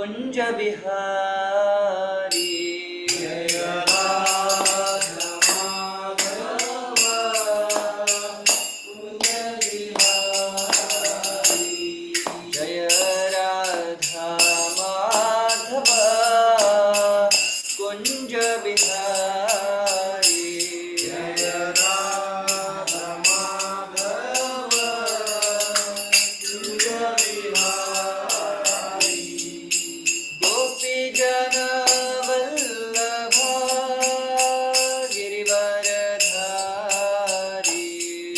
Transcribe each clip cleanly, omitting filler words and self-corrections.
कुंज बिहारी जय राधा माधव कुंज बिहारी जय राधा माधव कुंज बिहारी जय राधा माधव कुंज बिहारी गोपी जन वल्लभा गिरिवरधारी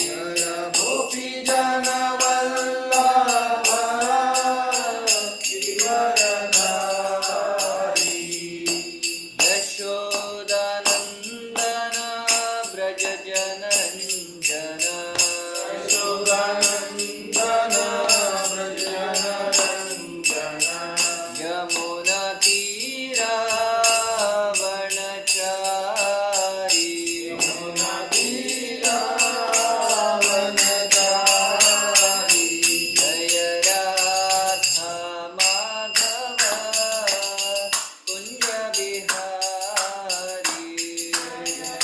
जय गोपी जन वल्लभा गिरिवरधारी यशोदानंदन ब्रज जनरंजन यशोदानंदन ब्रज जनरंजन यमुना तीरावनचारी यमुना तीरावनचारी जय राधा माधव कुंज बिहारी जय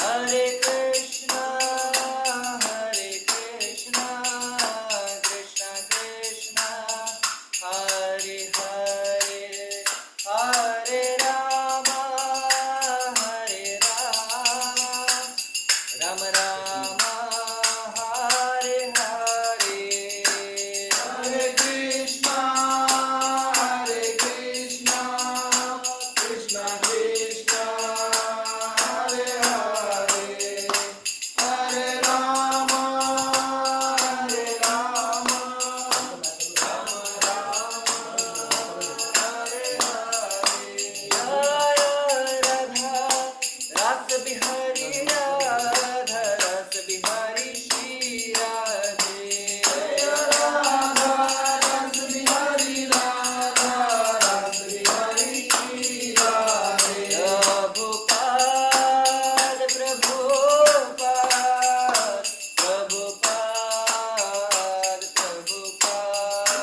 हरे कृष्णा कृष्ण कृष्णा हरे हरे हरे राम राम राम हरे हरे हरे कृष्णा कृष्ण कृष्ण हरे हरे हरे राम हरे राम हरे हरे राधा रस बिहारी राधा रस बिहारी श्री राधे राधा रस बिहारी राधा रस बिहारी श्री राधे प्रभुपाद प्रभुपाद प्रभुपाद प्रभुपाद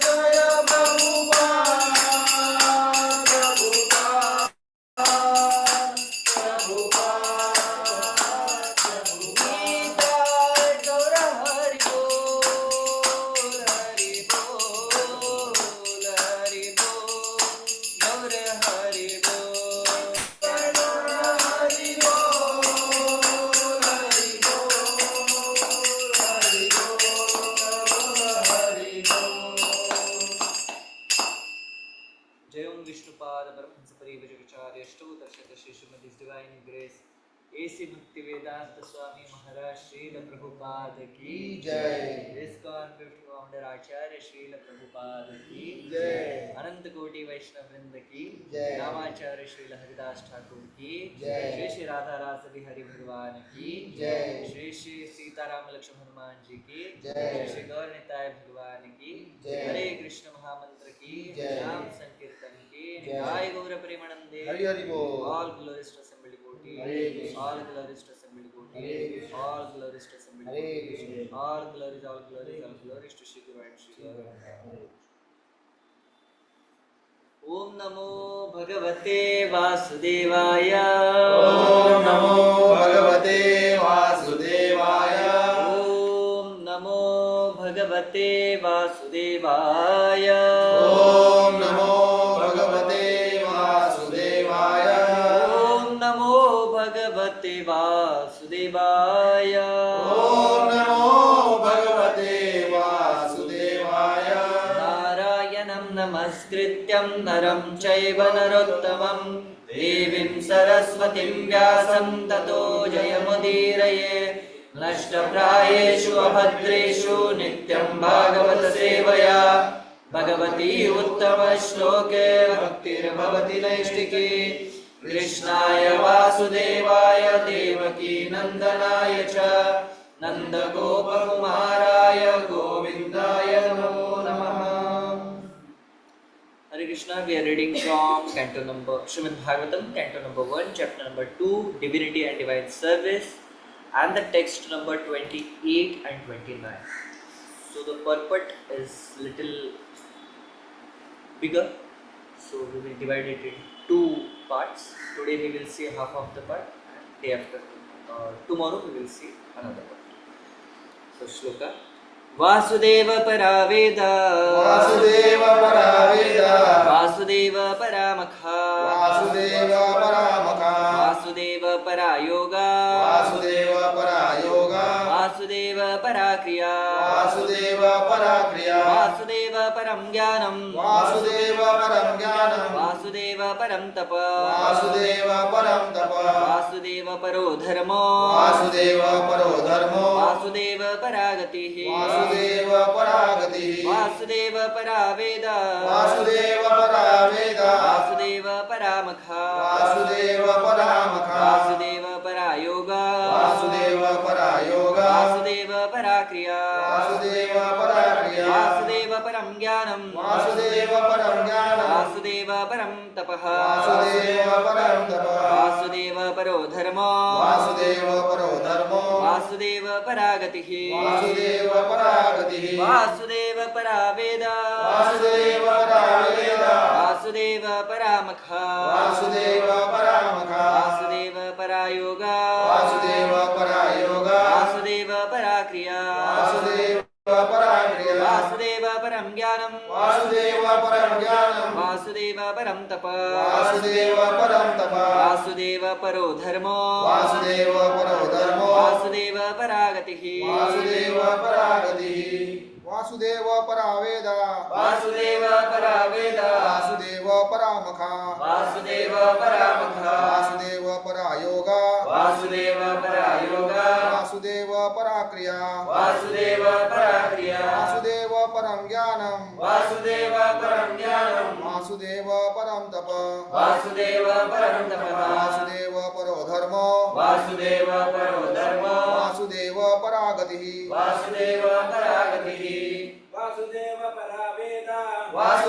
जय प्रभुपाद प्रभुपाद गीता गौर हरि बोल हरि बोल हरि बोल गौर हरि बोल हरि बोल हरि बोल हरि बोल हरि बोल जय ओम विष्णुपाद परमहंस परिव्राजकाचार्य अष्टोत्तरशत श्री श्रीमद divine grace A C Bhakti Vedanta Swami Maharaj Srila Prabhupada की जय ISKCON फिफ्थ फाउंडर आचार्य श्रील प्रभुपाद की जय अनंत कोटि वैष्णव वृंद की जय रामाचार्य श्रील हरिदास ठाकुर की जय श्री श्री राधा रास बिहारी भगवान की जय श्री श्री सीताराम लक्ष्मण हनुमान जी की जय श्री गौर निताय भगवान की जय हरे कृष्ण महामंत्र की जय नाम संकीर्तन की जय गौर प्रेमानंदे हरि हरि बोल all glories to assembled devotee all glories to assembled devotee all glories to assembled devotee all glories to Shri Divine Shri ओम नमो भगवते वासुदेवाय ओम नमो भगवते वासुदेवाय ओम नमो भगवते वासुदेवाय ओम नमो भगवते वासुदेवाय ओम नमो भगवते वासुदेवाय ओम नमो भगवते वासुदेवाय नारायणं नमस्कृत्यं नरं चैव नरोत्तमं देवीं सरस्वतीं व्यासं ततो जयमुदीरये नष्टप्रायेषु अभद्रेषु नित्यं भागवत सेवया भगवती उत्तमश्लोके भक्तिर्भवति नैष्टिकी कृष्णाय वासुदेवाय देवकी नन्दनाय च नन्दगोपकुमाराय गोविन्दाय नमो नमः। Hare Krishna, we are reading from canto number Srimad Bhagavatam, canto number 1, chapter number 2, Divinity and Divine Service. and the text number 28 and 29. So the purport is little bigger, so we will divide it in two parts. Today we will see half of the part, and day after tomorrow we will see another part. So shloka Vasudeva Paraveda Vasudeva Paraveda Vasudeva Paramakha Vasudeva Paramaka Vasudeva Parayoga Vasudeva Parayoga Vasudeva Parakriya Vasudeva Parakriya Vasudeva Param Jnanam Vasudeva Param Jnanam Vasudeva Param Tapa Vasudeva Param Tapa Vasudeva Paro Dharmo Vasudeva Paro Dharmo Vasudeva Paragatihi Vasudeva Paragati Vasudeva Paraveda Vasudeva Paraveda Vasudeva Paramakha Vasudeva Paramaka Vasudeva Parayoga Vasudeva Parayoga Vasudeva Parakriya Vasudeva Parakriya Vasudeva Param Jnanam Vasudeva Param Jnanam Vasudeva Param Tapaha Vasudeva Param Tapa Vasudeva Paro Dharmo Vasudeva Paro Dharmo Vasudeva Paragatihi Vasudeva Paragati Vasudeva Paraveda Vasudeva Paraveda Vasudeva Paramakha Vasudeva Paramaka Vasudeva Parayoga Vasudeva Parayoga Vasudeva Parakriya Vasudeva Parakriya Vasudeva Param Jnanam Vasudeva Param Jnanam Vasudeva Param Tapa Vasudeva Param Tapa Vasudeva Paro Dharmo Vasudeva Paro Dharmo Vasudeva Paragatihi Vasudeva Paragati Vasudeva Paraveda Vasudeva Paraveda Vasudeva Paramaka Vasudeva Paramakha Vasudeva Parayoga Vasudeva Parayoga Vasudeva Parakriya Vasudeva Parakriya Vasudeva Param Jnanam Vasudeva Param Jnanam Vasudeva Param Tapa Vasudeva Param Tapaha Vasudeva Paro Dharmo Vasudeva Paro Dharmo Vasudeva Paragati Vasudeva Paragatihi Vasudeva Paraveda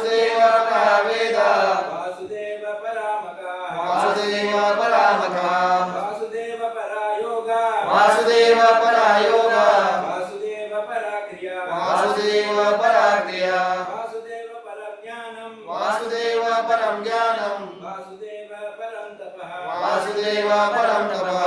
Vasudeva Paraveda Vasudeva Paramaka Vasudeva Paramaka Vasudeva Parayoga Vasudeva Parayoga Vasudeva Parakriya Vasudeva Parakriya Vasudeva Parajnanam Vasudeva Param Jnanam Vasudeva Parantapaha Vasudeva Param Tapa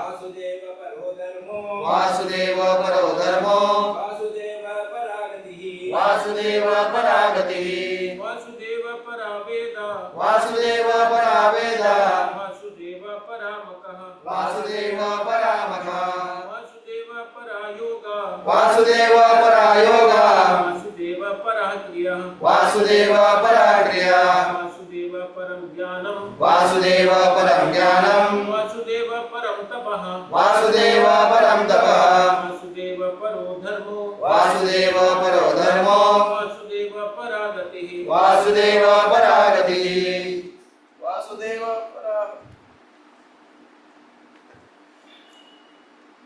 Vasudeva Parodharmo Vasudeva Paro Dharmo Vasudeva Paragatihi Vasudeva Paragati Vasudeva Paraveda Vasudeva Paraveda Vasudeva Paramaka Vasudeva Paramaka Vasudeva Parayoga Vasudeva Parayoga Vasudeva Parakriya Vasudeva Parakriya Vasudeva Param Jnanam Vasudeva Param Jnanam Vasudeva Param Tapaha Vasudeva Param Tapa Vasudeva Paro Dharmo Vasudeva Paro Dharmo Vasudeva Paragatihi Vasudeva Paragati Vasudeva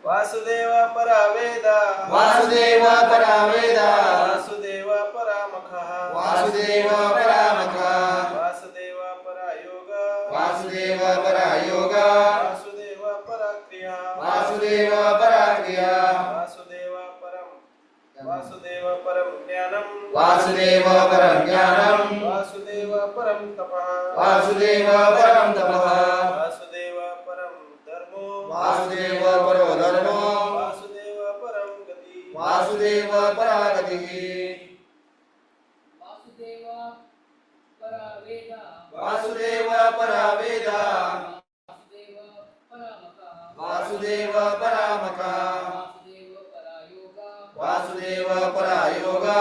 Vasudeva Paraveda Vasudeva Paraveda Vasudeva Paramakha Vasudeva Paramaka Vasudeva Parayoga Vasudeva Parayoga Vasudeva Parakriya Vasudeva Parakriya Vasudeva Param Jnanam Vasudeva Param Jnanam Vasudeva Param Tapaha Vasudeva Param Tapaha Vasudeva Param Dharmo Vasudeva Paro Dharmo Vasudeva Param Gati Vasudeva Paragati Vasudeva Paraveda Vasudeva Paraveda Vasudeva Paramaka Vasudeva Paramaka Vasudeva Parayoga Vasudeva Parayoga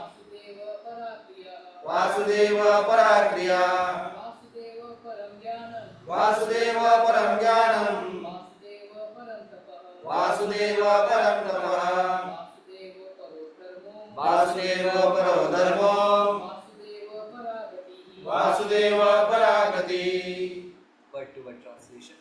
Vasudeva Parakriya Vasudeva Parakriya Vasudeva Param Jnanam Vasudeva Param Jnanam Vasudeva Param Tapa Vasudeva Param Tapa Vasudeva Paro Dharmo Vasudeva Paragati Word to word translation.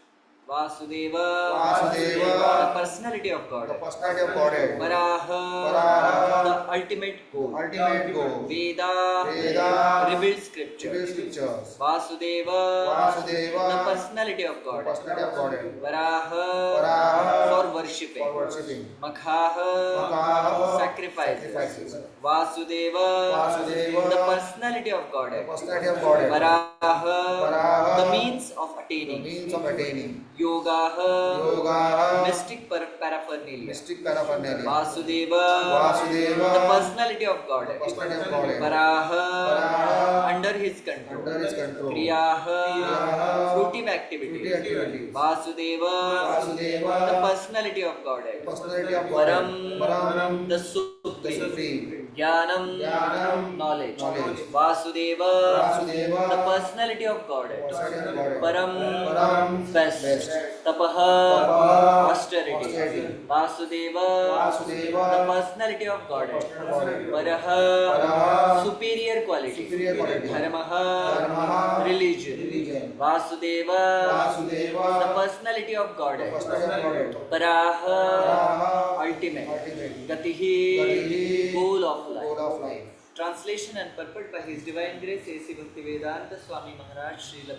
Vasudeva, Vasudeva, the personality of God. the personality of Godhead. Varaha, Varaha, the ultimate goal. Ultimate goal. Veda, Veda, revealed scripture. revealed scriptures. Vasudeva, Vasudeva, the personality of the God. personality of Godhead. Varaha, Varaha, for worship. worshipping. For worshipping. Makhaha, Makaha, sacrifices. sacrifices. Vasudeva, Vasudeva, the personality of the Godhead. personality of Godhead. Varaha, Varaha, the means of the attaining. means of attaining. Yogaha, Yogaha, mystic paraphernalia. mystic paraphernalia. Vasudeva, Vasudeva, the personality of the Godhead. personality of Godhead. Varaha, Varaha, under his control. under his control. Kriyaha, Kriyaha, fruitive activities. fruitive activities. Vasudeva, Vasudeva, the personality of Godhead. personality of Varam, Godhead. Varam, the the supreme. supreme. Jnanam, Jnanam, knowledge. knowledge. Vasudeva, Vasudeva, the personality of Godhead. personality of Godhead. Param, Param, best. best. Tapaha, Tapaha, austerity. austerity. Vasudeva, Vasudeva, the personality of Godhead. personality of Godhead. Paraha, Paraha, superior quality. superior quality. Dharmaha, Dharmaha, religion. religion. Vasudeva, Vasudeva, the personality of the Godhead. personality of Godhead. Paraha, Paraha, ultimate. ultimate. Gatihi, Gatihi, goal of life. goal of life. Translation and purport by His Divine Grace A.C. Bhaktivedanta Swami Maharaj Srila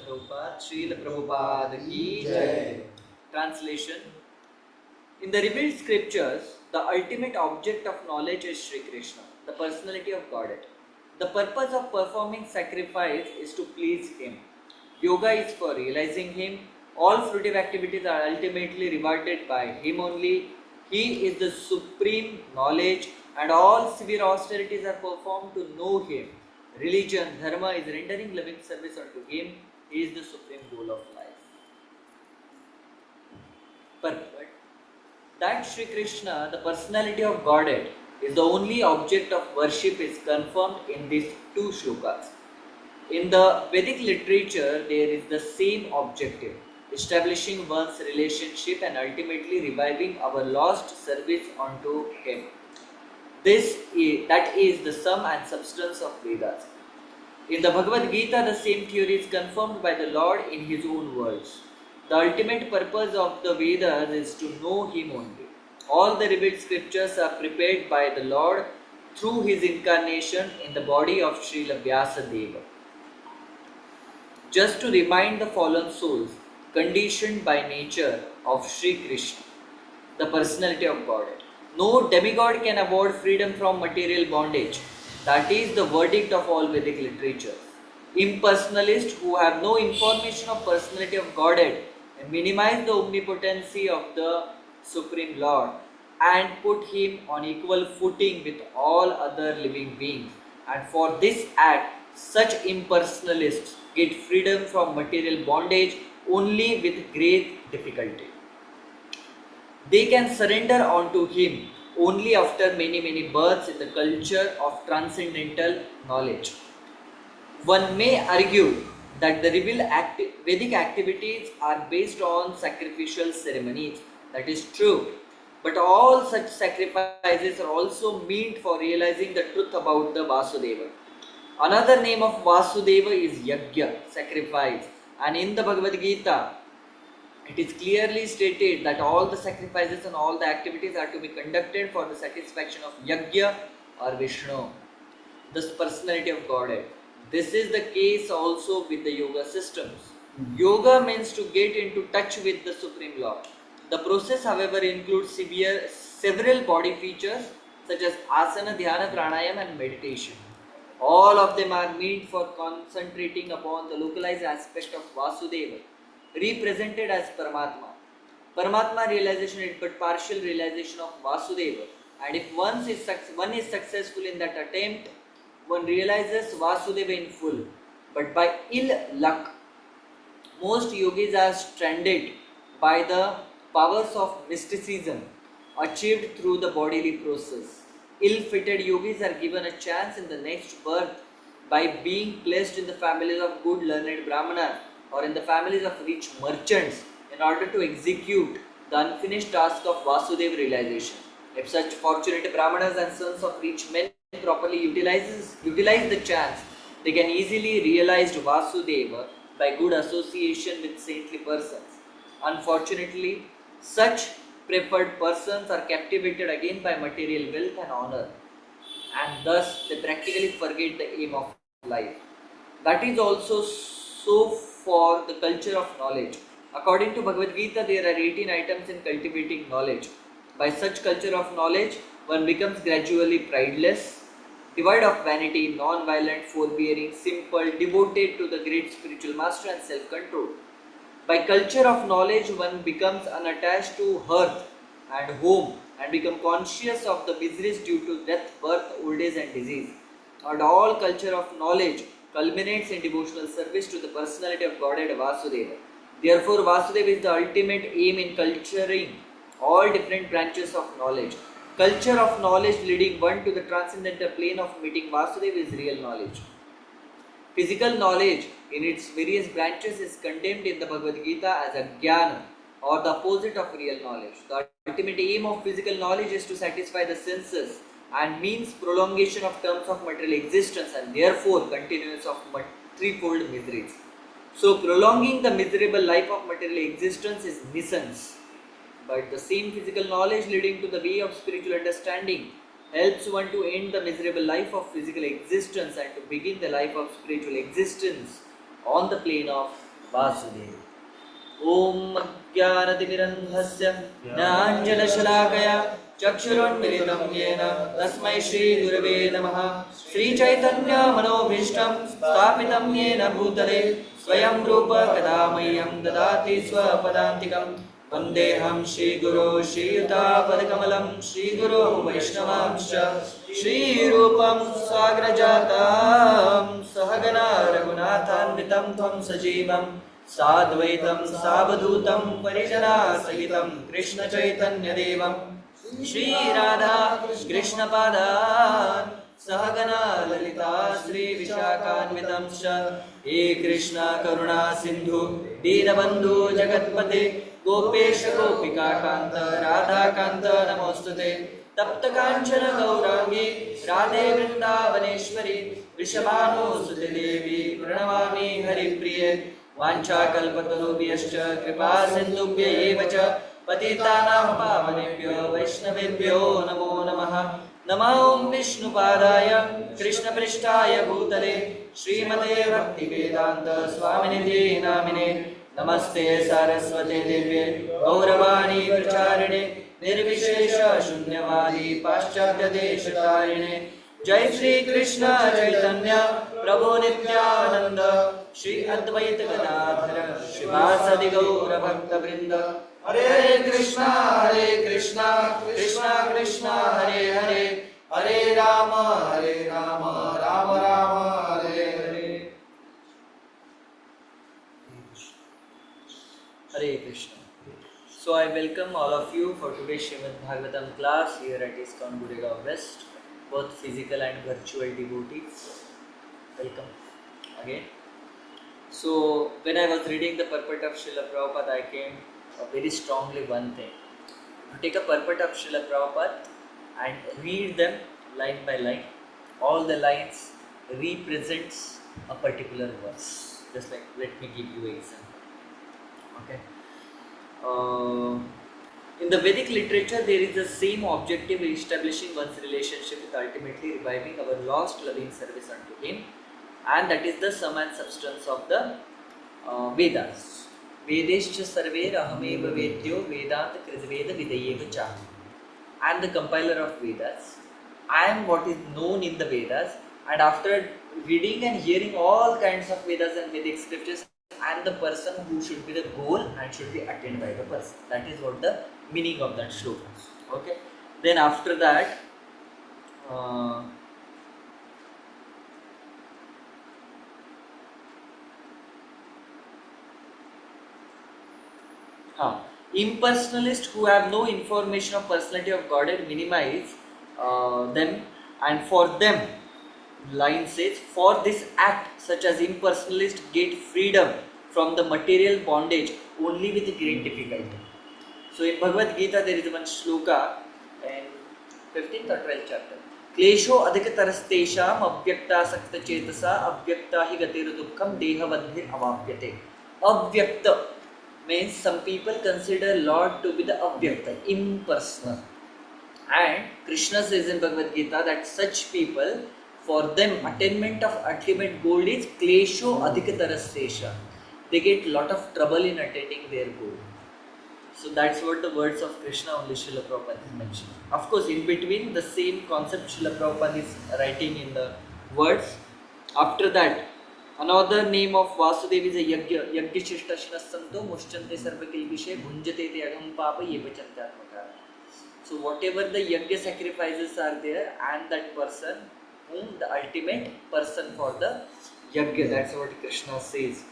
Prabhupada Ki Jai. Translation. In the revealed scriptures, the ultimate object of knowledge is Sri Krishna, the personality of Godhead. The purpose of performing sacrifice is to please Him. Yoga is for realizing Him. All fruitive activities are ultimately rewarded by Him only. He is the supreme knowledge, and all severe austerities are performed to know Him. Religion, dharma is rendering loving service unto Him. He is the supreme goal of life. Purport. That Sri Krishna, the personality of Godhead, is the only object of worship is confirmed in these two shlokas. In the Vedic literature, there is the same objective, establishing one's relationship and ultimately reviving our lost service unto Him. That is the sum and substance of Vedas. In the Bhagavad Gita, the same theory is confirmed by the Lord in His own words. The ultimate purpose of the Vedas is to know Him only. All the revealed scriptures are prepared by the Lord through His incarnation in the body of Srila Vyasadeva. Just to remind the fallen souls, conditioned by nature, of Sri Krishna, the personality of Godhead. No demigod can afford freedom from material bondage. That is the verdict of all Vedic literature. Impersonalists who have no information of personality of Godhead minimize the omnipotency of the Supreme Lord and put Him on equal footing with all other living beings. And for this act, such impersonalists get freedom from material bondage only with great difficulty. They can surrender unto Him only after many births in the culture of transcendental knowledge. One may argue that the revealed Vedic activities are based on sacrificial ceremonies. That is true. But all such sacrifices are also meant for realizing the truth about the Vasudeva. Another name of Vasudeva is Yajna, sacrifice. And in the Bhagavad Gita, it is clearly stated that all the sacrifices and all the activities are to be conducted for the satisfaction of Yajna or Vishnu, the personality of Godhead. This is the case also with the yoga systems. Yoga means to get into touch with the Supreme Lord. The process, however, includes several body features such as asana, dhyana, pranayama and meditation. All of them are meant for concentrating upon the localized aspect of Vasudeva, represented as Paramatma. Paramatma realization is but partial realization of Vasudeva, and if one is successful in that attempt, one realizes Vasudeva in full. But by ill luck, most yogis are stranded by the powers of mysticism achieved through the bodily process. Ill-fitted yogis are given a chance in the next birth by being placed in the families of good learned brahmanas or in the families of rich merchants in order to execute the unfinished task of Vasudeva realization. If such fortunate brahmanas and sons of rich men properly utilize the chance, they can easily realize Vasudeva by good association with saintly persons. Unfortunately, such preferred persons are captivated again by material wealth and honor, and thus they practically forget the aim of life. That is also so for the culture of knowledge. According to Bhagavad Gita, there are 18 items in cultivating knowledge. By such culture of knowledge, one becomes gradually prideless, devoid of vanity, non-violent, forbearing, simple, devoted to the great spiritual master and self-control. By culture of knowledge, one becomes unattached to hearth and home and become conscious of the miseries due to death, birth, old age and disease. And all culture of knowledge culminates in devotional service to the personality of Godhead Vasudeva. Therefore, Vasudeva is the ultimate aim in culturing all different branches of knowledge. Culture of knowledge leading one to the transcendental plane of meeting Vasudeva is real knowledge. Physical knowledge in its various branches is condemned in the Bhagavad Gita as a jnana or the opposite of real knowledge. The ultimate aim of physical knowledge is to satisfy the senses and means prolongation of terms of material existence and therefore continuance of threefold miseries. So prolonging the miserable life of material existence is nuisance. But the same physical knowledge leading to the way of spiritual understanding helps one to end the miserable life of physical existence and to begin the life of spiritual existence on the plane of Vasudeva. Om Jnanatimirandhasya Jnananjanashalakaya Chakshurunmilitam Yena Tasmai Shri Gurave Namaha Shri Chaitanya Manobhishtam Sthapitam Yena Bhutale Swayam Rupa Kadamayam Dadati Swapadantikam Vandeham Shri Guru Shri Yuta Padakamalam Shri Guru Vaishnavamsha Shri Rupam Sagrajatam Sahagana Raghunathanvitam Tvam Sajivam Sadvaitam Savadhutam Parijana Sahitam Krishna Chaitanya Devam Shri Radha Krishna Padan Sahagana Lalita Sri Vishakhanvitam Sha He Krishna Karuna Sindhu Dinabandhu Jagatpate Gopesha Gopika Kanta Radha Kanta Namostute Tapta Kanchana Gaurangi Radhe Vrindavaneshwari Vishabhanu Sute Devi Pranamami Hari Priye Vancha Kalpatarubhyascha Kripa Sindhubhya Evacha Patitanam Pavanebhyo Vaishnavebhyo Namo Namaha Namo Vishnu Padaya Krishna Prishtaya Bhutale Srimate Bhakti Vedanta Swaminidhi Namine Namaste Saraswate Devye Gauravani Pracharine Nirvishesha Shunyavadi Paschatya Deshatarine Jai Shri Krishna Chaitanya Prabhu Nityananda Shri Advaita Gadadhara Shivasadi Gaura Bhakta Vrinda Hare Krishna Krishna Krishna Hare Hare Hare Rama Rama Rama Hare Hare Hare Krishna. So I welcome all of you for today's Srimad Bhagavatam class here at ISKCON Goregaon West, both physical and virtual devotees. Welcome again. So when I was reading the purport of Srila Prabhupada, I came very strongly one thing. You take a purport of Srila Prabhupada and read them line by line. All the lines represents a particular verse. Just like, let me give you an example. Okay. In the Vedic literature, there is the same objective in establishing one's relationship with ultimately reviving our lost loving service unto Him, and that is the sum and substance of the Vedas. Vedescha sarver ahameva vedyo vedanta krizveda vidayeva cha. I am the compiler of Vedas. I am what is known in the Vedas, and after reading and hearing all kinds of Vedas and Vedic scriptures, I am the person who should be the goal and should be attained by the person. That is what the meaning of that shloka. Okay. Then after that, impersonalists who have no information of personality of Godhead minimize them, and for them, line says, for this act, such as impersonalists get freedom from the material bondage only with great difficulty. So in Bhagavad Gita there is one shloka in 15th or 12th chapter. Klesho adhikatarastesham avyakta sakta chetasa avyakta hi gatiru dukkham dehavadhir avapyate. Avyakta means some people consider Lord to be the avyakta, impersonal. And Krishna says in Bhagavad Gita that such people, for them attainment of ultimate goal is klesho adhikatarastesha. They get lot of trouble in attaining their goal. So that's what the words of Krishna only Srila Prabhupada is mentioning. Of course, in between the same concept Srila Prabhupada is writing in the words. After that, another name of Vasudev is a Yagya. Yagya Shishtashinas Santo Mushchante Sarvakilvishe Bhunjate Te Agam Papa Yepachante Atmakara. So whatever the Yagya sacrifices are there, and that person whom the ultimate person for the Yagya, that's what Krishna says.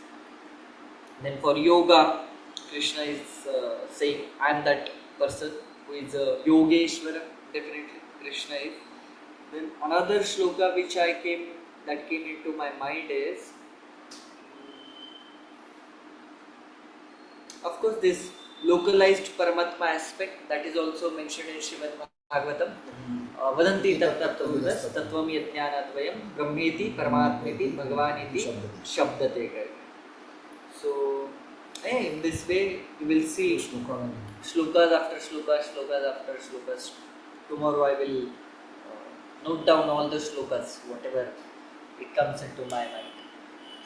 Then for yoga, Krishna is saying, I am that person who is a Yogeshwara, definitely Krishna is. Then another shloka which came into my mind is, of course, this localized Paramatma aspect that is also mentioned in Srimad Bhagavatam. Vadanti tattvatas tattvam yajnanadvayam brahmeti paramatmeti bhagavaniti shabdate karke. So, in this way, you will see shlokas after shlokas. Tomorrow I will note down all the shlokas, whatever it comes into my mind.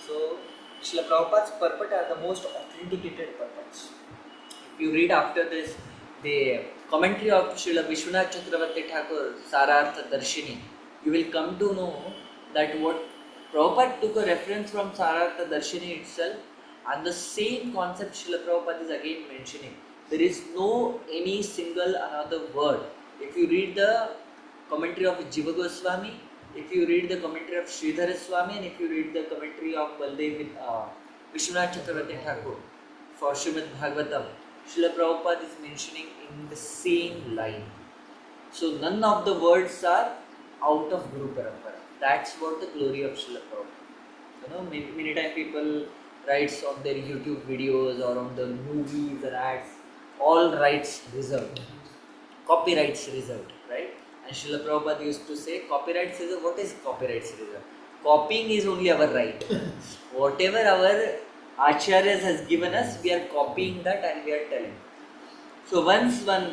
So, Srila Prabhupada's purport are the most authenticated purports. If you read after this, the commentary of Srila Vishwanath Chakravarti Thakur, Sarartha Darshini, you will come to know that what Prabhupada took a reference from Sarartha Darshini itself, and the same concept Srila Prabhupada is again mentioning. There is no any single another word. If you read the commentary of Jiva Goswami, if you read the commentary of Sridhara Swami, and if you read the commentary of Baldev with Vishwanath Chakravarti Thakur for Srimad Bhagavatam, Srila Prabhupada is mentioning in the same line. So none of the words are out of Guru Parampara. That's what the glory of Srila Prabhupada. You know, many times people writes on their YouTube videos or on the movies and ads, all rights reserved, copyrights reserved, right? And Srila Prabhupada used to say, copyrights reserved. What is copyrights reserved? Copying is only our right. Whatever our Acharyas has given us, we are copying that and we are telling. So once a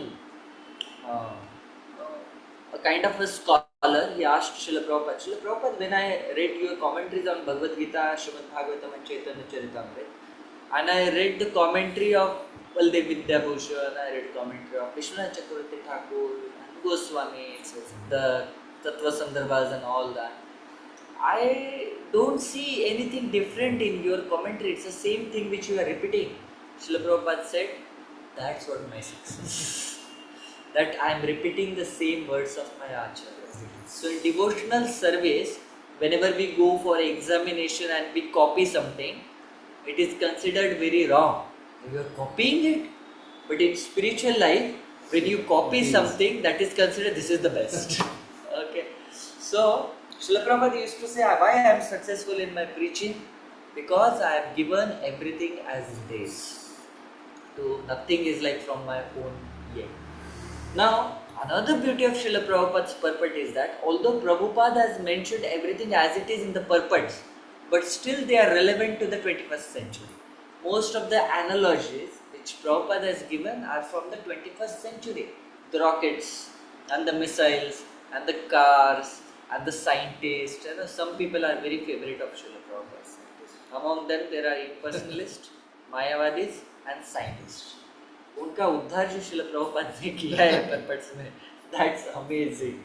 kind of a scholar, he asked Srila Prabhupada, when I read your commentaries on Bhagavad Gita, Srimad Bhagavatam and Chaitanya Charitamrita, and I read the commentary of Baldev Vidyabhushan, I read commentary of Vishwanath Chakravarti Thakur and Goswami, the Tattva Sandarbhas and all that, I don't see anything different in your commentary. It's the same thing which you are repeating. Srila Prabhupada said, that's what my success. That I am repeating the same words of my Acharya. So in devotional service, whenever we go for examination and we copy something, it is considered very wrong. You are copying it. But in spiritual life, when you copy something, that is considered this is the best. Okay. So Srila Prabhupada used to say, why I am successful in my preaching? Because I have given everything as it is. So nothing is like from my own yet. Now, another beauty of Srila Prabhupada's purport is that although Prabhupada has mentioned everything as it is in the purports, but still they are relevant to the 21st century. Most of the analogies which Prabhupada has given are from the 21st century. The rockets and the missiles and the cars and the scientists. You know, some people are very favorite of Srila Prabhupada. Among them there are impersonalists, Mayavadis and scientists. उनका उद्धार जो श्रील प्रभुपाद ने किया है पर्पट्स में, that's amazing,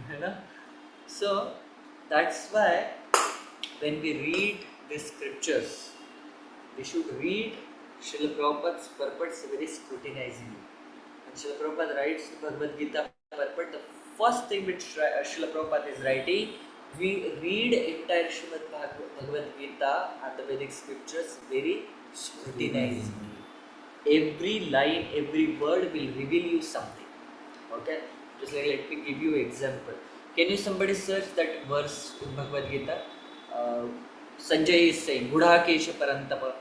है ना? So that's why when we read the scriptures, we should read Srila Prabhupada's purports very scrutinizingly. When Srila Prabhupada writes the Bhagavad Gita purport, the first thing which Srila Prabhupada is writing, we read entire Srimad Bhagavad Gita and the Vedic scriptures very scrutinizingly. Every line, every word will reveal you something. Okay? Just like let me give you an example. Can you somebody search that verse in Bhagavad Gita? Sanjay is saying, Gudhakesha Parantapa.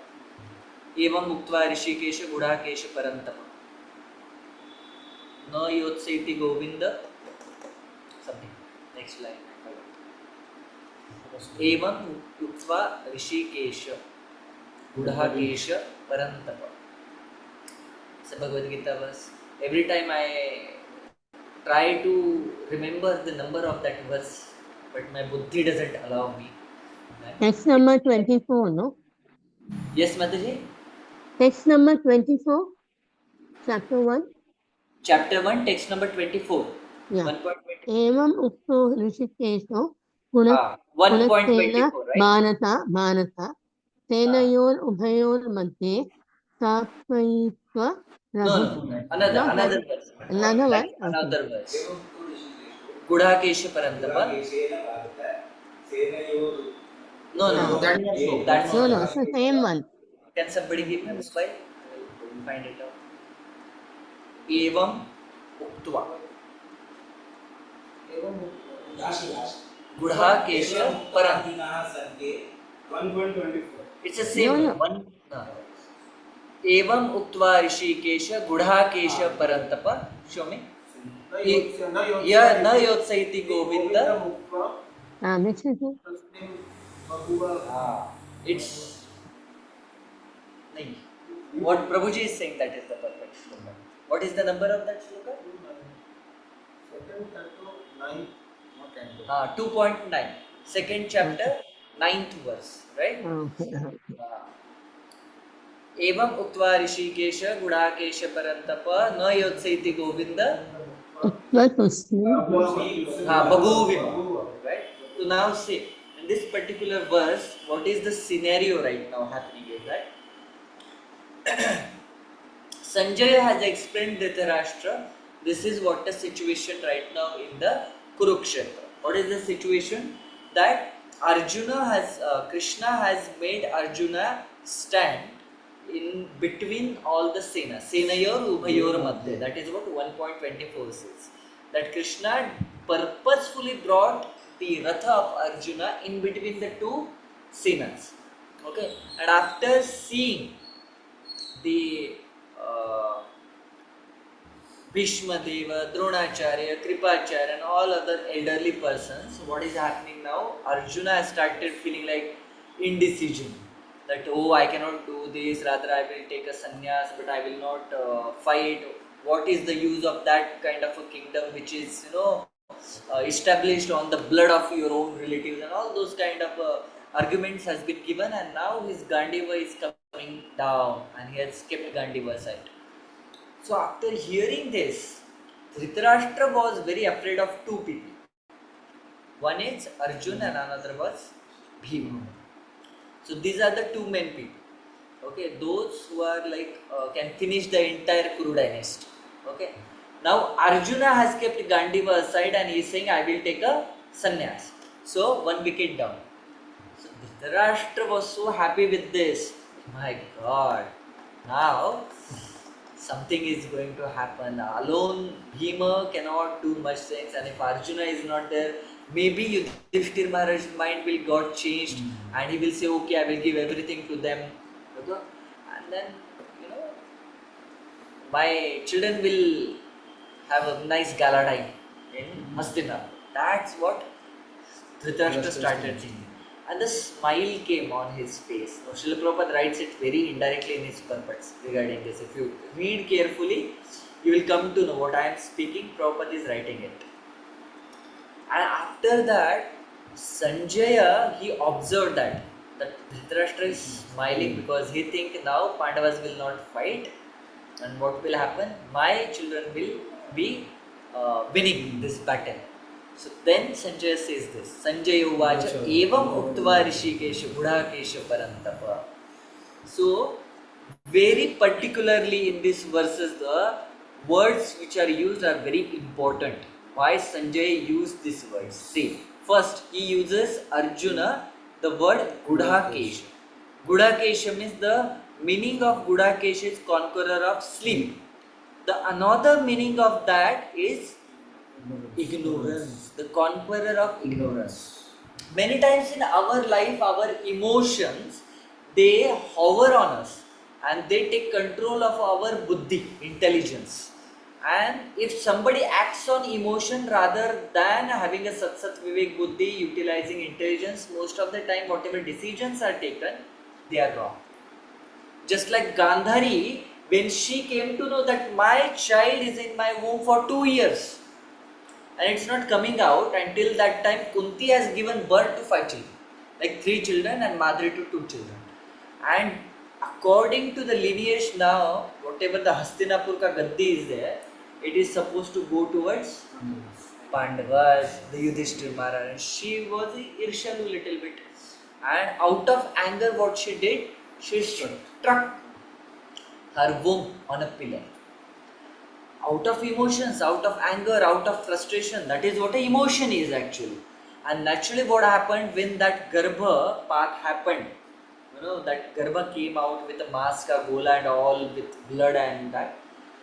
Evam Muktva Rishikesha Gudhakesha Parantapa. No Yotsaiti Govinda. Something. Next line. Evam Muktva Rishikesha Gudhakesha Parantapa. It's a Bhagavad Gita verse. Every time I try to remember the number of that verse, but my buddhi doesn't allow me. Text number 24, no? Yes, Mataji? Text number 24? chapter 1. Chapter 1, text number 24. Yeah. 1.24. एवम् उक्तो ऋषिकेशो गुण 1.24, गुणत्वेन right? Bharat सेनयोरुभयोर्मध्ये स्थापयित्वा No, Raghu no, no. Another verse. another That's one. Okay. another verse. Gudhakesha Parantapa. No, no, that's No, no, it's the same one. Can somebody give me this file? Find it out. Evam Uktva. Gudhakesha Parantapa. 1.24. It's the same No, no. one. No. Evam Uktva Rishikesha Gudhakesha Parantapa. Show me. Yeah, na yotsaiti Govinda. Which is it? It's nahi. What Prabhuji is saying, that is the perfect shloka. What is the number of that shloka? 2.9. Second chapter, 9th verse, right? Okay. Evam uktva rishikesha gudakesha parantapa na yotsaiti govinda babhuvim. Right? So now see, in this particular verse, what is the scenario right now happening is that Sanjaya has explained Dhritarashtra, this is what the situation right now in the Kurukshetra. What is the situation? That Arjuna has, Krishna has made Arjuna stand in between all the Senas. Senayor Ubhayor Madhya. That is what 1.24 says. That Krishna purposefully brought the Ratha of Arjuna in between the two Senas. Okay. And after seeing the Bhishma Deva, Dronacharya, Kripacharya and all other elderly persons, what is happening now? Arjuna has started feeling like indecision. That, oh, I cannot do this, rather I will take a sannyas, but I will not fight. What is the use of that kind of a kingdom which is, established on the blood of your own relatives, and all those kind of arguments has been given, and now his Gandiva is coming down and he has kept Gandiva aside. So after hearing this, Dhritarashtra was very afraid of two people. One is Arjuna and another was Bhima. So these are the two main people. Okay, those who are like can finish the entire Kuru dynasty. Okay. Now Arjuna has kept Gandiva aside and he is saying, I will take a sannyas. So one wicket down. So Dhritarashtra was so happy with this. My God, now something is going to happen. Alone Bhima cannot do much things, and if Arjuna is not there, maybe Yudhishthir Maharaj's mind will got changed and he will say, okay, I will give everything to them. Okay? And then, my children will have a nice gala time in Hastinapur. That's what Dhritarashtra started thinking. And the smile came on his face. Now, Srila Prabhupada writes it very indirectly in his purports regarding this. If you read carefully, you will come to know what I am speaking. Prabhupada is writing it. And after that, Sanjaya, he observed that Dhritarashtra is smiling because he thinks now Pandavas will not fight, and what will happen? My children will be winning this battle. So then Sanjaya says this. Sanjaya uvacha evam uktva rishikesha gudhakesha parantapa. So very particularly in these verses, the words which are used are very important. Why Sanjaya used these words? See, first he uses Arjuna the word Gudhakesha. Gudhakesha means the meaning of Gudhakesha is conqueror of sleep. The another meaning of that is ignorance, the conqueror of ignorance. Many times in our life, our emotions, they hover on us and they take control of our buddhi, intelligence. And if somebody acts on emotion rather than having a Sat Vivek Buddhi, utilizing intelligence, most of the time whatever decisions are taken, they are wrong. Just like Gandhari, when she came to know that my child is in my womb for 2 years and it's not coming out, until that time Kunti has given birth to 5 children, like 3 children and Madri to 2 children. And according to the lineage now, whatever the Hastinapur ka gaddi is there, it is supposed to go towards Pandavas, the Yudhishthir Maharaj. And she was Irshalu little bit. And out of anger, what she did, she struck her womb on a pillar. Out of emotions, out of anger, out of frustration. That is what an emotion is actually. And naturally what happened when that Garbha path happened, that Garbha came out with a mask, a gola and all with blood and that,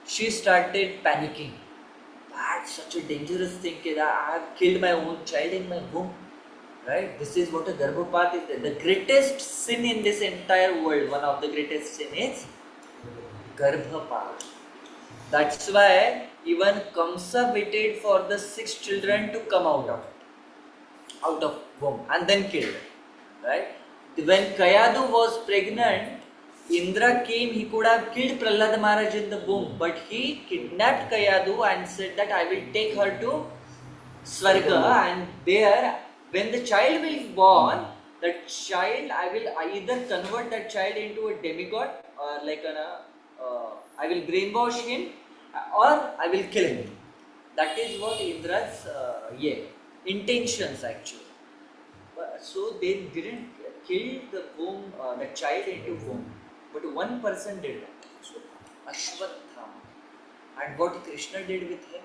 she started panicking. That's such a dangerous thing that I have killed my own child in my womb. Right? This is what a Garbha path is. The greatest sin in this entire world, one of the greatest sin is Garbha path. That's why even Kamsa waited for the 6 children to come out of womb and then killed. Right? When Kayadu was pregnant, Indra came, he could have killed Prahlad Maharaj in the womb, but he kidnapped Kayadu and said that I will take her to Swarga, and there, when the child will be born, that child, I will either convert that child into a demigod or I will brainwash him or I will kill him. That is what Indra's intentions actually. So they didn't kill the child into womb, but one person did that, Ashwatthama. And what Krishna did with him,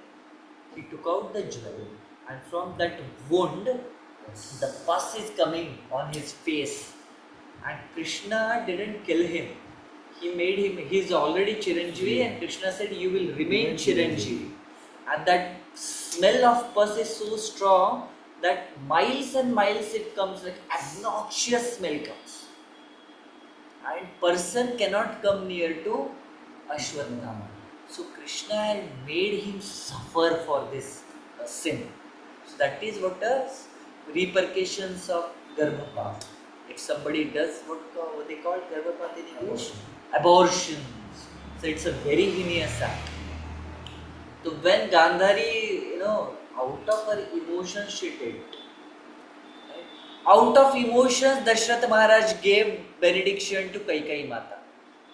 he took out the jewel, and from that wound, the pus is coming on his face. And Krishna didn't kill him. He made him, he's already Chiranjeevi, and Krishna said, you will remain Chiranjeevi. And that smell of pus is so strong that miles and miles it comes, like obnoxious smell comes. And person cannot come near to Ashwatthama. So Krishna had made him suffer for this sin. So that is what the repercussions of Garbha. If somebody does what they call Garbha in English, abortions. So it's a very heinous act. So when Gandhari, out of her emotions she did. Right? Out of emotions, Dashrath Maharaj gave benediction to Kaikeyi Mata.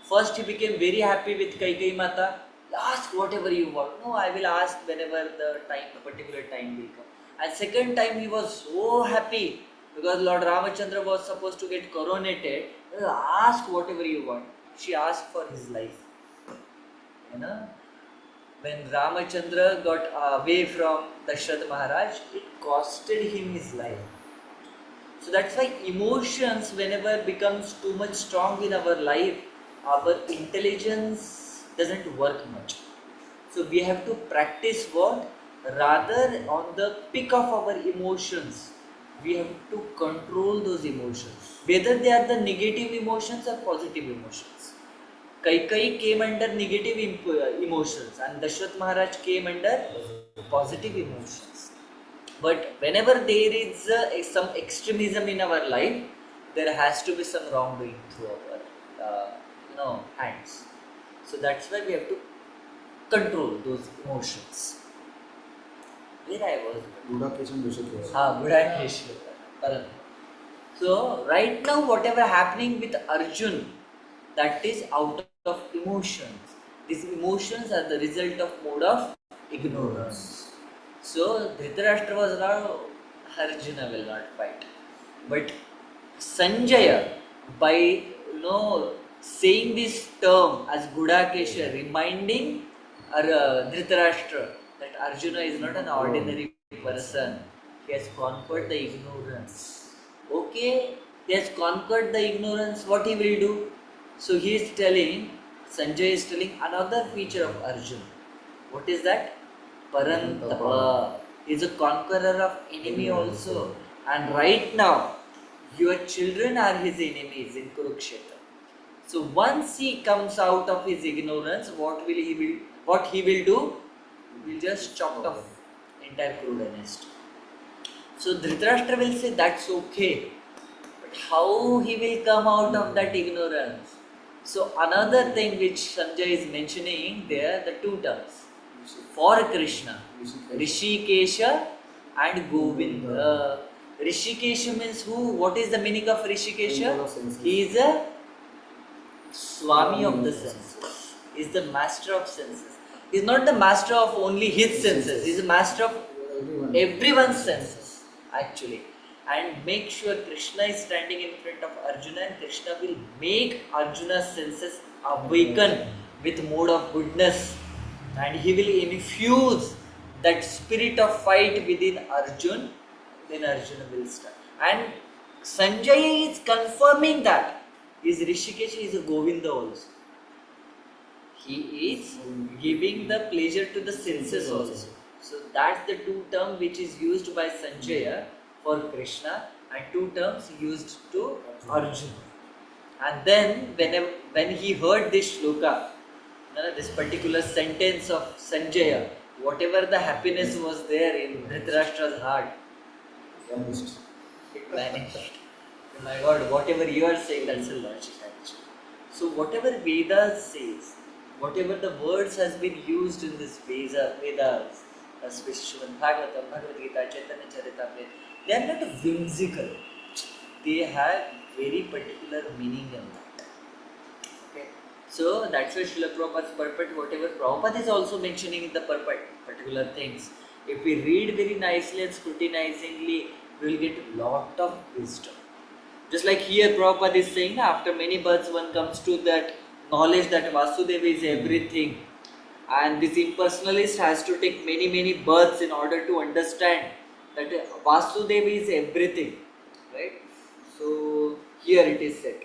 First he became very happy with Kaikeyi Mata. Ask whatever you want. No, I will ask whenever the particular time will come. And second time he was so happy because Lord Ramachandra was supposed to get coronated. Ask whatever you want. She asked for his life. When Ramachandra got away from Dashrath Maharaj, it costed him his life. So that's why emotions, whenever becomes too much strong in our life, our intelligence doesn't work much. So we have to practice what? Rather on the peak of our emotions, we have to control those emotions. Whether they are the negative emotions or positive emotions. Kaikeyi came under negative emotions and Dashrath Maharaj came under positive emotions. But whenever there is some extremism in our life, there has to be some wrongdoing through our hands. So that's why we have to control those emotions. Where I was? Buddha. So right now whatever happening with Arjun, that is out of emotions. These emotions are the result of mode of ignorance. So Dhritarashtra was now Arjuna will not fight. But Sanjaya, by saying this term as Gudakesha, reminding Dhritarashtra that Arjuna is not an ordinary person. He has conquered the ignorance. Okay, he has conquered the ignorance, what he will do? So he is telling, Sanjay is telling another feature of Arjuna. What is that? Parantapa. He is a conqueror of enemy also. And right now, your children are his enemies in Kurukshetra. So once he comes out of his ignorance, what he will do? He will just chop off entire Kuruda nest. So Dhritarashtra will say that's okay. But how he will come out of that ignorance? So another thing which Sanjay is mentioning there, the two terms. For Krishna, Rishikesha and Govinda. Rishikesha means who? What is the meaning of Rishikesha? He is a Swami of the senses. He's the master of senses. He's not the master of only his senses. He's the master of everyone's senses, actually. And make sure Krishna is standing in front of Arjuna, and Krishna will make Arjuna's senses awaken with mode of goodness, and he will infuse that spirit of fight within Arjun. Then Arjuna will start. And Sanjay is confirming that. Is Rishikesh is a Govinda also. He is giving the pleasure to the senses also. So that's the two terms which is used by Sanjaya for Krishna, and two terms used to Arjuna. And then when he heard this shloka, this particular sentence of Sanjaya, whatever the happiness was there in Dhritarashtra's heart, it vanished. Oh my God, whatever you are saying, that's a logic actually. So whatever Vedas says, whatever the words has been used in this Vedas, especially Srimad Bhagavatam, Bhagavad Gita, Chaitanya Charitamrita, they are not whimsical. They have very particular meaning in that. Okay. So that's why Srila Prabhupada's purport, whatever Prabhupada is also mentioning in the purport, particular things, if we read very nicely and scrutinizingly, we will get lot of wisdom. Just like here Prabhupada is saying, after many births one comes to that knowledge that Vasudeva is everything, and this impersonalist has to take many births in order to understand that Vasudeva is everything, right? So here it is said.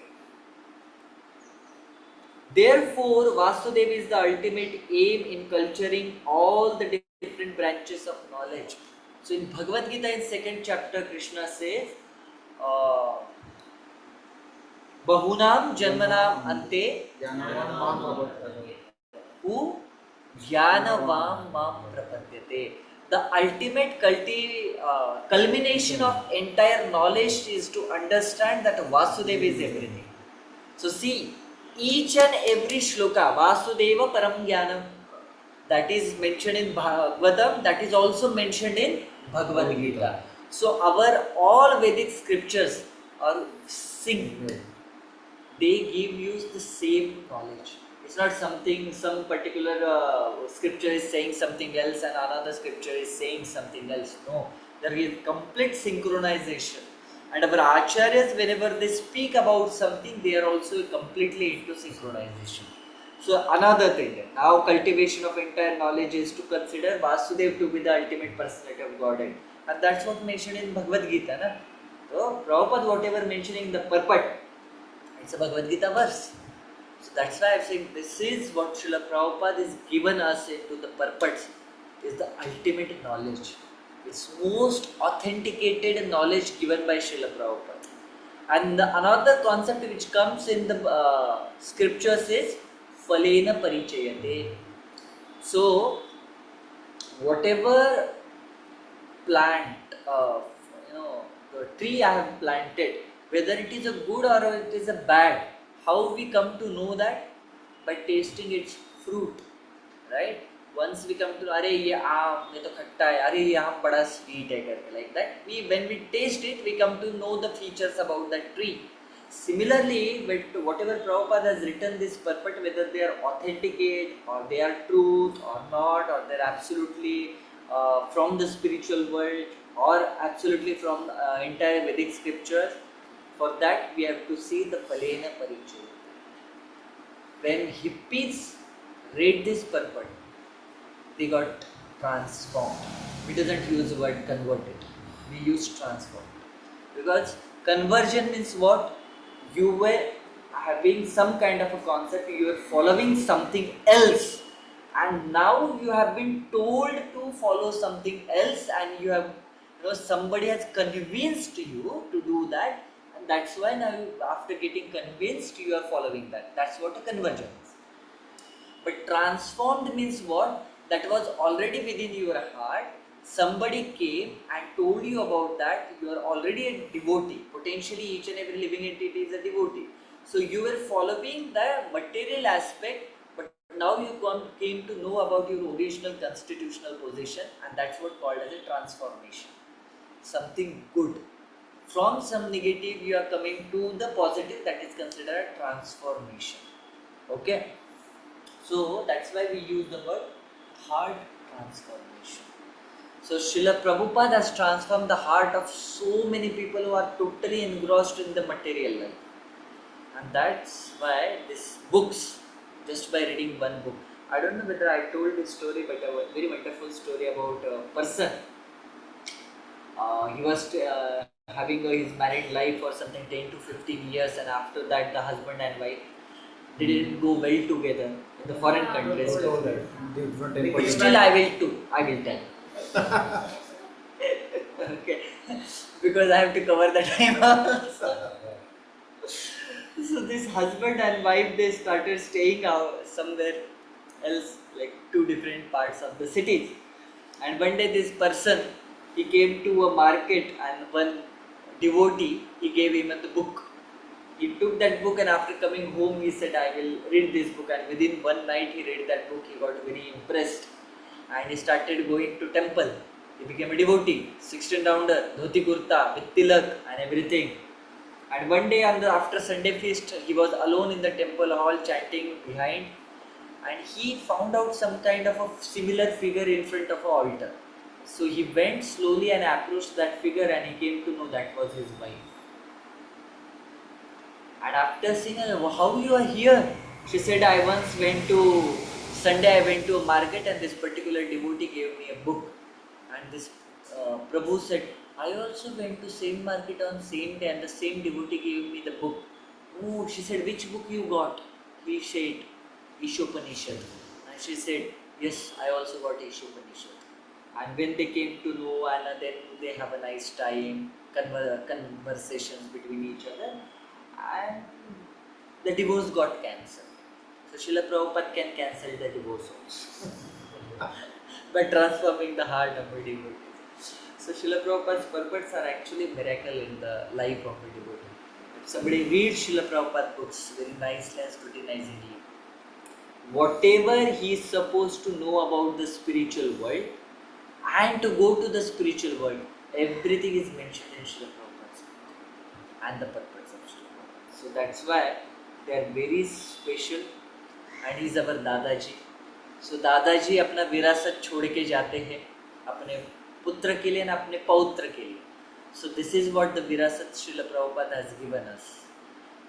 Therefore, Vasudeva is the ultimate aim in culturing all the different branches of knowledge. So in Bhagavad Gita in 2nd chapter, Krishna says, Bahunam Janmanam Ante Who Jnanavam Mam Prapadyate. The ultimate culmination of entire knowledge is to understand that Vasudeva is everything. So see, each and every shloka, Vasudeva Param Jnanam, that is mentioned in Bhagavatam, that is also mentioned in Bhagavad Gita. So our all Vedic scriptures are synced. They give you the same knowledge. It's not something, some particular scripture is saying something else and another scripture is saying something else. No, there is complete synchronization. And our acharyas, whenever they speak about something, they are also completely into synchronization. So another thing, now cultivation of entire knowledge is to consider Vasudeva to be the ultimate personality of Godhead. And that's what mentioned in Bhagavad Gita. Na? So Prabhupada, whatever mentioning in the purport, it's a Bhagavad Gita verse. So that's why I'm saying this is what Srila Prabhupada is given us into the purports, is the ultimate knowledge. It's most authenticated knowledge given by Srila Prabhupada. And another concept which comes in the scriptures is Phalena Parichayate. So whatever plant, the tree I have planted, whether it is a good or it is a bad, how we come to know that? By tasting its fruit, right? Once we come to, अरे ये आम ये तो खट्टा है, अरे ये आम बड़ा sweet है करके, like that. When we taste it, we come to know the features about that tree. Similarly, with whatever Prabhupada has written this purport, whether they are authenticate or they are truth or not, or they are absolutely from the spiritual world or absolutely from entire Vedic scriptures, for that we have to see the Phalena Parichaya. When hippies read this purport, they got transformed. We doesn't use the word converted, we use transformed. Because conversion means what? You were having some kind of a concept, you were following something else, and now you have been told to follow something else, and you have, somebody has convinced you to do that, and that's why now after getting convinced you are following that. That's what a conversion is. But transformed means what? That was already within your heart, somebody came and told you about that, you are already a devotee. Potentially each and every living entity is a devotee. So you were following the material aspect, but now you came to know about your original constitutional position, and that's what called as a transformation. Something good. From some negative you are coming to the positive, that is considered a transformation. Okay, so that's why we use the word heart transformation. So Srila Prabhupada has transformed the heart of so many people who are totally engrossed in the material life. And that's why these books, just by reading one book, I don't know whether I told this story, but a very wonderful story about a person. He was having his married life for something 10 to 15 years, and after that, the husband and wife they didn't go well together in the foreign countries. Still, I will tell. Okay, because I have to cover the time also. So this husband and wife, they started staying out somewhere else, like two different parts of the cities. And one day this person, he came to a market, and one devotee, he gave him the book. He took that book, and after coming home he said, I will read this book. And within one night he read that book. He got very impressed and he started going to temple. He became a devotee, 16 rounder, dhoti kurta with tilak and everything. And one day after Sunday feast, he was alone in the temple hall chanting behind, and he found out some kind of a similar figure in front of an altar. So he went slowly and approached that figure, and he came to know that was his wife. And after seeing her, how you are here? She said, I once went to Sunday, I went to a market, and this particular devotee gave me a book. And this Prabhu said, I also went to same market on same day, and the same devotee gave me the book. Oh, she said, which book you got? He said, Ishopanishad. And she said, yes, I also got Ishopanishad. And when they came to know, and then they have a nice time, conversations between each other, and the divorce got cancelled. So Srila Prabhupada can cancel the divorce also by transforming the heart of a devotee. So Srila Prabhupada's purports are actually a miracle in the life of a devotee. If somebody reads Srila Prabhupada books very nicely and scrutinizingly, whatever he is supposed to know about the spiritual world and to go to the spiritual world, everything is mentioned in Srila Prabhupada's book and the purpose of Srila Prabhupada. So that's why they are very special, and he is our Dadaji. So दादाजी अपना विरासत छोड़ के जाते हैं अपने पुत्र के लिए, अपने पौत्र के लिए. So this is what the virasat Srila Prabhupada has given us.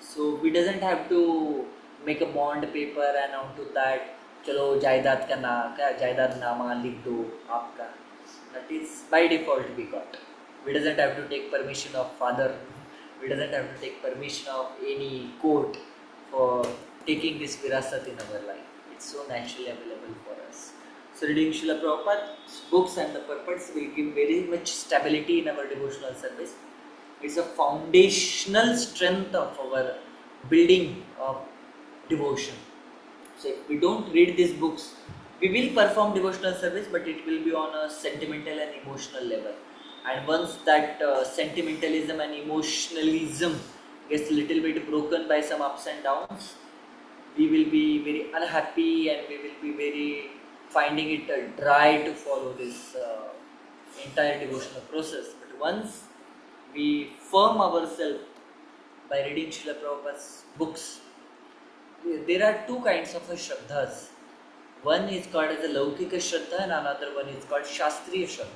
So we doesn't have to make a bond paper and onto that चलो जायदाद का जायदाद नामा लिख दो आपका. That is by default we got. We doesn't have to take permission of father. We doesn't have to take permission of any court for taking this virasat in our life. It's so naturally available for us. So reading Srila Prabhupada's books and the purports will give very much stability in our devotional service. It's a foundational strength of our building of devotion. So if we don't read these books, we will perform devotional service, but it will be on a sentimental and emotional level. And once that sentimentalism and emotionalism gets a little bit broken by some ups and downs, we will be very unhappy and we will be very finding it dry to follow this entire devotional process. But once we firm ourselves by reading Srila Prabhupada's books, there are two kinds of shraddhas. One is called as a Laukika Shraddha and another one is called Shastriya Shraddha.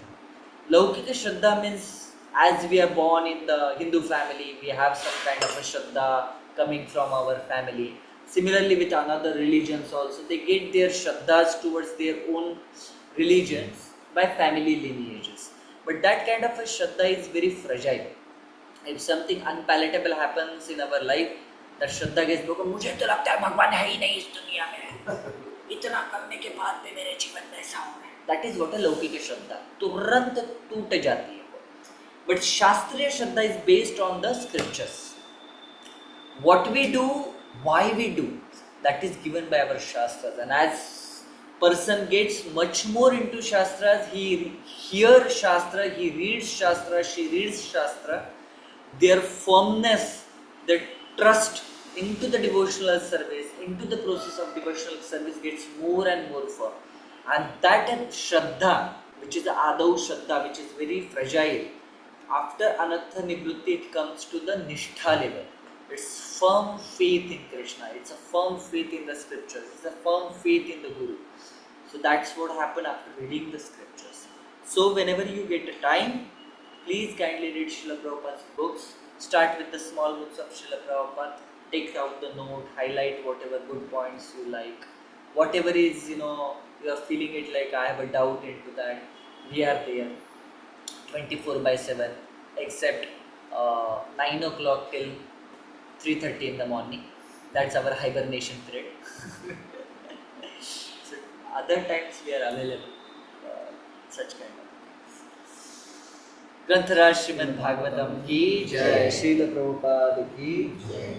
Laukika Shraddha means as we are born in the Hindu family, we have some kind of a Shraddha coming from our family. Similarly with another religions also, they get their Shraddhas towards their own religions by family lineages. But that kind of a Shraddha is very fragile. If something unpalatable happens in our life, that Shraddha gets broken. मुझे तो लगता है भगवान है ही नहीं इस दुनिया में. इतना करने के बाद भी मेरे जीवन में ऐसा हो रहा है. That is what a लौकिक श्रद्धा तुरंत टूट जाती है. But शास्त्रीय श्रद्धा is based on the scriptures. What we do, why we do, that is given by our shastras. And as person gets much more into shastras, he hears shastra, he reads shastra, she reads shastra, their firmness, their trust into the devotional service, into the process of devotional service gets more and more firm. And that Shraddha, which is the Adau Shraddha, which is very fragile, after Anartha Nivrutti it comes to the Nishtha level. It's firm faith in Krishna. It's a firm faith in the scriptures. It's a firm faith in the Guru. So that's what happened after reading the scriptures. So whenever you get a time, please kindly read Srila Prabhupada's books. Start with the small books of Srila Prabhupada. Take out the note, highlight whatever good points you like. Whatever is, you are feeling it like I have a doubt into that. We are there 24/7 except 9 o'clock till 3:30 in the morning. That's our hibernation period. So other times we are available. Such kind of things. Granth Raj Srimad Bhagavatam ki jai. Srila Prabhupada ki jai.